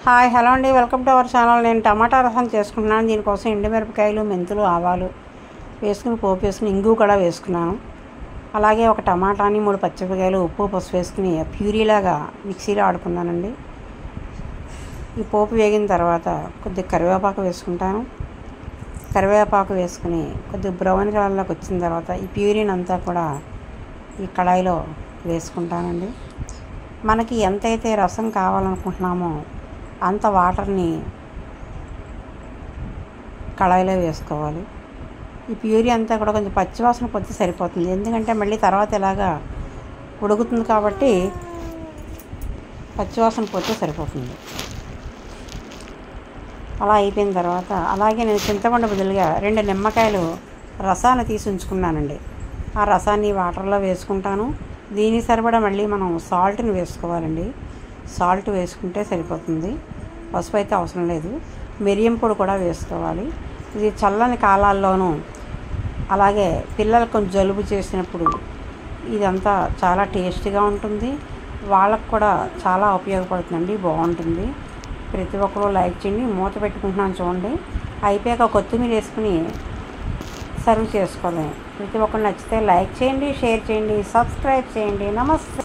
Hi hello అండి, welcome to our channel. నేను టమాటా రసం చేసుకుంటున్నాను. దీనికోసం ఎండుమిరపకాయలు, మెంతులు, ఆవాలు వేసుకుని పోపు వేసుకుని ఇంగు కూడా వేసుకున్నాను. అలాగే ఒక టమాటాని, 3 పచ్చిమిరపకాయలు, ఉప్పు, పసుపు వేసుకుని ప్యూరీలాగా మిక్సీలో ఆడుకున్నానండి. ఈ పోపు వేగిన తర్వాత కొద్దిగా కరివేపాకు వేసుకుంటాను. కరివేపాకు వేసుకుని కొద్దిగా బ్రౌన్ కలర్లోకి వచ్చిన తర్వాత ఈ ప్యూరీని అంతా కూడా ఈ కడాయిలో వేసుకుంటానండి. మనకి ఎంతైతే రసం కావాలనుకుంటున్నామో అంత వాటర్ని కడాయిలో వేసుకోవాలి. ఈ ప్యూరీ అంతా కూడా కొంచెం పచ్చివాసన పోతే సరిపోతుంది, ఎందుకంటే మళ్ళీ తర్వాత ఇలాగా ఉడుకుతుంది కాబట్టి పచ్చివాసన పోతే సరిపోతుంది. అలా అయిపోయిన తర్వాత అలాగే నేను చింతపండు బదులుగా 2 నిమ్మకాయలు రసాన్ని తీసి ఉంచుకున్నానండి. ఆ రసాన్ని వాటర్లో వేసుకుంటాను. దీనికి సరిపడా మళ్ళీ మనం సాల్ట్ని వేసుకోవాలండి. సాల్ట్ వేసుకుంటే సరిపోతుంది, పసుపు అయితే అవసరం లేదు. మిరియం పొడి కూడా వేసుకోవాలి. ఇది చల్లని కాలాల్లోనూ అలాగే పిల్లలకు కొంచెం జలుబు చేసినప్పుడు ఇదంతా చాలా టేస్టీగా ఉంటుంది. వాళ్ళకు కూడా చాలా ఉపయోగపడుతుందండి, బాగుంటుంది. ప్రతి ఒక్కరూ లైక్ చేయండి. మూత పెట్టుకుంటున్నాను చూడండి. అయిపోయాక కొత్తిమీర వేసుకుని సర్వ్ చేసుకోవాలి. ప్రతి ఒక్కరు నచ్చితే లైక్ చేయండి, షేర్ చేయండి, సబ్స్క్రైబ్ చేయండి. నమస్తే.